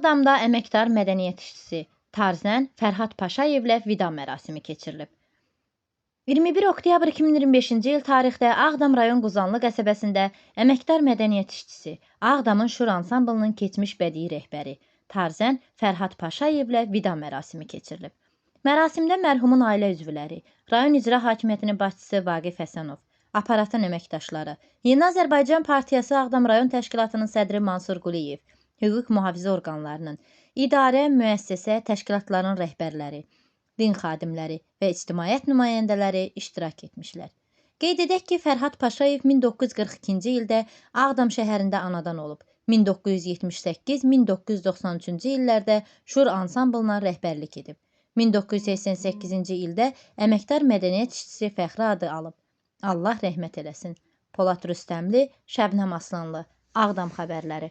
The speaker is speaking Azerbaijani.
Ağdamda əməkdar mədəniyyət işçisi Tarzən Fərhad Paşayevlə vida mərasimi keçirilib. 21 oktyabr 2025-ci il tarixdə Ağdam rayon Quzanlı qəsəbəsində əməkdar mədəniyyət işçisi, Ağdamın Şur ansamblının keçmiş bədii rəhbəri Tarzən Fərhad Paşayevlə vida mərasimi keçirilib. Mərasimdə mərhumun ailə üzvləri, rayon icra hakimiyyətinin başçısı Vaqif Həsənov, aparatın əməkdaşları, Yeni Azərbaycan Partiyası Ağdam rayon təşkilatının sədri Mansur Quliyev, hüquq mühafizə orqanlarının, idarə, müəssisə, təşkilatların rəhbərləri, din xadimləri və ictimaiyyət nümayəndələri iştirak etmişlər. Qeyd edək ki, Fərhad Paşayev 1942-ci ildə Ağdam şəhərində anadan olub. 1978-1993-cü illərdə Şur ansamblına rəhbərlik edib. 1988-ci ildə əməkdar mədəniyyət işçisi fəxri adı alıb. Allah rəhmət eləsin. Polad Rüstəmli, Şəbnəm Aslanlı, Ağdam xəbərləri.